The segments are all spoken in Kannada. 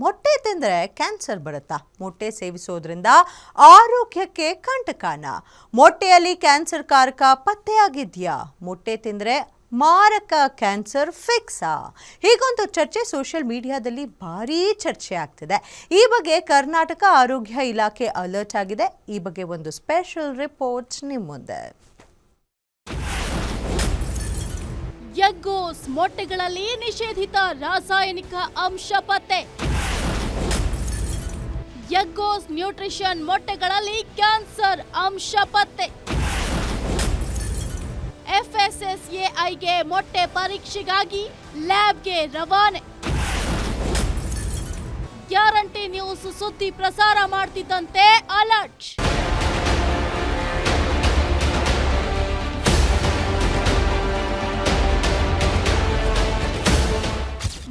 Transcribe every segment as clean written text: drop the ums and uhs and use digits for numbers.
ಮೊಟ್ಟೆ ತಿಂದರೆ ಕ್ಯಾನ್ಸರ್ ಬರುತ್ತಾ? ಮೊಟ್ಟೆ ಸೇವಿಸೋದ್ರಿಂದ ಆರೋಗ್ಯಕ್ಕೆ ಕಂಟಕನ? ಮೊಟ್ಟೆಯಲ್ಲಿ ಕ್ಯಾನ್ಸರ್ ಕಾರಕ ಪತ್ತೆಯಾಗಿದೆಯಾ? ಮೊಟ್ಟೆ ತಿಂದರೆ ಮಾರಕ ಕ್ಯಾನ್ಸರ್ ಫಿಕ್ಸಾ? ಹೀಗೊಂದು ಚರ್ಚೆ ಸೋಷಿಯಲ್ ಮೀಡಿಯಾದಲ್ಲಿ ಭಾರೀ ಚರ್ಚೆ ಆಗ್ತಿದೆ. ಈ ಬಗ್ಗೆ ಕರ್ನಾಟಕ ಆರೋಗ್ಯ ಇಲಾಖೆ ಅಲರ್ಟ್ ಆಗಿದೆ. ಈ ಬಗ್ಗೆ ಒಂದು ಸ್ಪೆಷಲ್ ರಿಪೋರ್ಟ್ ನಿಮ್ಮ ಮುಂದೆ. ಎಗ್ಗೋಸ್ ಮೊಟ್ಟೆಗಳಲ್ಲಿ ನಿಷೇಧಿತ ರಾಸಾಯನಿಕ ಅಂಶ ಪತ್ತೆ. ಎಗ್ಗೋಸ್ ನ್ಯೂಟ್ರಿಷನ್ ಮೊಟ್ಟೆಗಳಲ್ಲಿ ಕ್ಯಾನ್ಸರ್ ಅಂಶ ಪತ್ತೆ. FSSAIಗೆ ಮೊಟ್ಟೆ ಪರೀಕ್ಷೆಗಾಗಿ ಲ್ಯಾಬ್ಗೆ ರವಾನೆ. ಗ್ಯಾರಂಟಿ ನ್ಯೂಸ್ ಸುದ್ದಿ ಪ್ರಸಾರ ಮಾಡ್ತಿದ್ದಂತೆ ಅಲರ್ಟ್.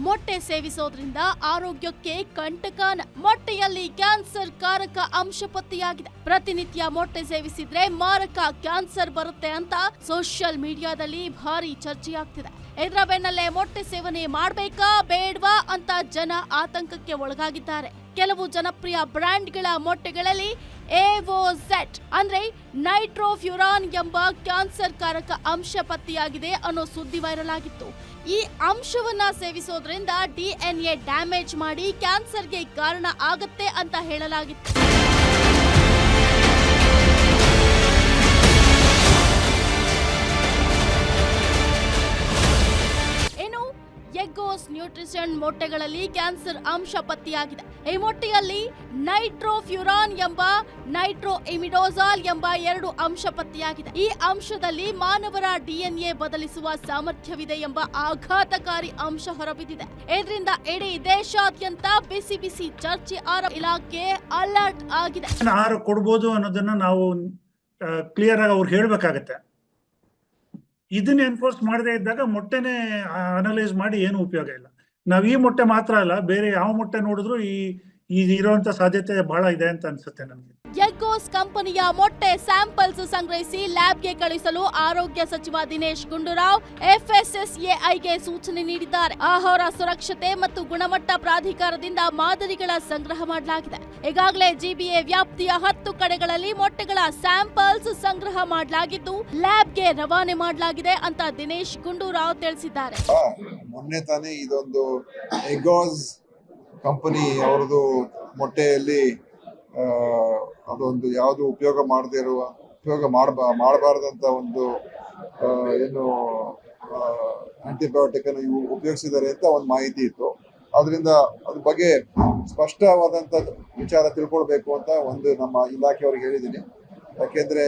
ಮೊಟ್ಟೆ ಸೇವಿಸೋದ್ರಿಂದ ಆರೋಗ್ಯಕ್ಕೆ ಕಂಟಕನ? ಮೊಟ್ಟೆಯಲ್ಲಿ ಕ್ಯಾನ್ಸರ್ ಕಾರಕ ಅಂಶ ಪತ್ತೆಯಾಗಿದೆ. ಪ್ರತಿನಿತ್ಯ ಮೊಟ್ಟೆ ಸೇವಿಸಿದ್ರೆ ಮಾರಕ ಕ್ಯಾನ್ಸರ್ ಬರುತ್ತೆ ಅಂತ ಸೋಷಿಯಲ್ ಮೀಡಿಯಾದಲ್ಲಿ ಭಾರಿ ಚರ್ಚೆಯಾಗ್ತಿದೆ. ಇದರ ಬೆನ್ನಲ್ಲೇ ಮೊಟ್ಟೆ ಸೇವನೆ ಮಾಡಬೇಕಾ ಬೇಡವಾ ಅಂತ ಜನ ಆತಂಕಕ್ಕೆ ಒಳಗಾಗಿದ್ದಾರೆ. ಕೆಲವು ಜನಪ್ರಿಯ ಬ್ರ್ಯಾಂಡ್ಗಳ ಮೊಟ್ಟೆಗಳಲ್ಲಿ AOZ ಅಂದ್ರೆ ನೈಟ್ರೋಫ್ಯೂರಾನ್ ಎಂಬ ಕ್ಯಾನ್ಸರ್ ಕಾರಕ ಅಂಶ ಪತ್ತೆಯಾಗಿದೆ ಅನ್ನೋ ಸುದ್ದಿ ವೈರಲ್ ಆಗಿತ್ತು. ಈ ಅಂಶವನ್ನ ಸೇವಿಸೋದ್ರಿಂದ DNA ಡ್ಯಾಮೇಜ್ ಮಾಡಿ ಕ್ಯಾನ್ಸರ್ಗೆ ಕಾರಣ ಆಗತ್ತೆ ಅಂತ ಹೇಳಲಾಗಿತ್ತು. ಎಗ್ಗೋಸ್ ನ್ಯೂಟ್ರಿಷನ್ ಮೊಟ್ಟೆಗಳಲ್ಲಿ ಕ್ಯಾನ್ಸರ್ ಅಂಶ ಪತ್ತೆಯಾಗಿದೆ. ಈ ಮೊಟ್ಟೆಯಲ್ಲಿ ನೈಟ್ರೋಫ್ಯೂರಾನ್ ಎಂಬ ನೈಟ್ರೋಇಮಿಡಾಜಾಲ್ ಎಂಬ 2 ಅಂಶ ಪತ್ತೆಯಾಗಿದೆ. ಈ ಅಂಶದಲ್ಲಿ ಮಾನವರ DNA ಬದಲಿಸುವ ಸಾಮರ್ಥ್ಯವಿದೆ ಎಂಬ ಆಘಾತಕಾರಿ ಅಂಶ ಹೊರಬಿದ್ದಿದೆ. ಇದರಿಂದ ಇಡೀ ದೇಶಾದ್ಯಂತ ಬಿಸಿ ಬಿಸಿ ಚರ್ಚೆ ಇಲಾಖೆ ಅಲರ್ಟ್ ಆಗಿದೆ. ಆಹಾರ ಕೊಡಬಹುದು ಅನ್ನೋದನ್ನ ನಾವು ಕ್ಲಿಯರ್ ಆಗಿ ಅವ್ರು ಹೇಳ್ಬೇಕಾಗತ್ತೆ. ಇದನ್ನ ಎನ್ಫೋರ್ಸ್ ಮಾಡದೇ ಇದ್ದಾಗ ಮೊಟ್ಟೆನೆ ಅನಲೈಸ್ ಮಾಡಿ ಏನು ಉಪಯೋಗ ಇಲ್ಲ. ನಾವ್ ಈ ಮೊಟ್ಟೆ ಮಾತ್ರ ಅಲ್ಲ, ಬೇರೆ ಯಾವ ಮೊಟ್ಟೆ ನೋಡಿದ್ರು ಈ ಇರುವಂತ ಸಾಧ್ಯತೆ ಬಹಳ ಇದೆ ಅಂತ ಅನ್ಸುತ್ತೆ ನನಗೆ. ಎಗ್ಗೋಸ್ ಕಂಪನಿಯ ಮೊಟ್ಟೆ ಸ್ಯಾಂಪಲ್ಸ್ ಸಂಗ್ರಹಿಸಿ ಲ್ಯಾಬ್ಗೆ ಕಳುಹಿಸಲು ಆರೋಗ್ಯ ಸಚಿವ ದಿನೇಶ್ ಗುಂಡೂರಾವ್ FSSAIಗೆ ಸೂಚನೆ ನೀಡಿದ್ದಾರೆ. ಆಹಾರ ಸುರಕ್ಷತೆ ಮತ್ತು ಗುಣಮಟ್ಟ ಪ್ರಾಧಿಕಾರದಿಂದ ಮಾದರಿಗಳ ಸಂಗ್ರಹ ಮಾಡಲಾಗಿದೆ. ಈಗಾಗಲೇ GBA ವ್ಯಾಪ್ತಿಯ 10 ಕಡೆಗಳಲ್ಲಿ ಮೊಟ್ಟೆಗಳ ಸ್ಯಾಂಪಲ್ಸ್ ಸಂಗ್ರಹ ಮಾಡಲಾಗಿದ್ದು ಲ್ಯಾಬ್ಗೆ ರವಾನೆ ಮಾಡಲಾಗಿದೆ ಅಂತ ದಿನೇಶ್ ಗುಂಡೂರಾವ್ ತಿಳಿಸಿದ್ದಾರೆ. ಮೊನ್ನೆ ತಾನೇ ಇದೊಂದು ಎಗ್ಗೋಸ್ ಕಂಪನಿ ಅವರದು ಮೊಟ್ಟೆಯಲ್ಲಿ ಅದೊಂದು ಯಾವುದು ಉಪಯೋಗ ಮಾಡಬಾರದಂತ ಒಂದು ಏನು ಆಂಟಿಬಯೋಟಿಕ್ ಅನ್ನು ಇವು ಉಪಯೋಗಿಸಿದ್ದಾರೆ ಅಂತ ಒಂದು ಮಾಹಿತಿ ಇತ್ತು. ಅದರಿಂದ ಅದ್ರ ಬಗ್ಗೆ ಸ್ಪಷ್ಟವಾದಂತ ವಿಚಾರ ತಿಳ್ಕೊಳ್ಬೇಕು ಅಂತ ಒಂದು ನಮ್ಮ ಇಲಾಖೆಯವ್ರಿಗೆ ಹೇಳಿದ್ದೀನಿ. ಯಾಕೆಂದ್ರೆ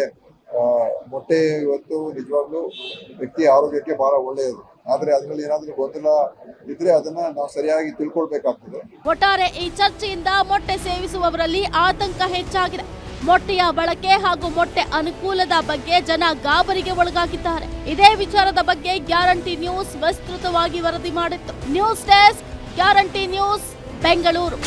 ಮೊಟ್ಟೆ ಇವತ್ತು ನಿಜವಾಗ್ಲೂ ವ್ಯಕ್ತಿ ಆರೋಗ್ಯಕ್ಕೆ ಬಹಳ ಒಳ್ಳೆಯದು. ಆದ್ರೆ ಅದ್ರಲ್ಲಿ ಏನಾದ್ರೂ ಗೊಂದಲ ಇದ್ರೆ ಅದನ್ನ ನಾವು ಸರಿಯಾಗಿ ತಿಳ್ಕೊಳ್ಬೇಕಾಗ್ತದೆ. ಒಟ್ಟಾರೆ ಈ ಚರ್ಚೆಯಿಂದ ಮೊಟ್ಟೆ ಸೇವಿಸುವವರಲ್ಲಿ ಆತಂಕ ಹೆಚ್ಚಾಗಿದೆ. ಮೊಟ್ಟೆಯ ಬಳಕೆ ಹಾಗೂ ಮೊಟ್ಟೆ ಅನುಕೂಲದ ಬಗ್ಗೆ ಜನ ಗಾಬರಿಗೆ ಒಳಗಾಗಿದ್ದಾರೆ. ಇದೇ ವಿಚಾರದ ಬಗ್ಗೆ ಗ್ಯಾರಂಟಿ ನ್ಯೂಸ್ ವಿಸ್ತೃತವಾಗಿ ವರದಿ ಮಾಡಿತ್ತು. News desk, guarantee news, Bengaluru.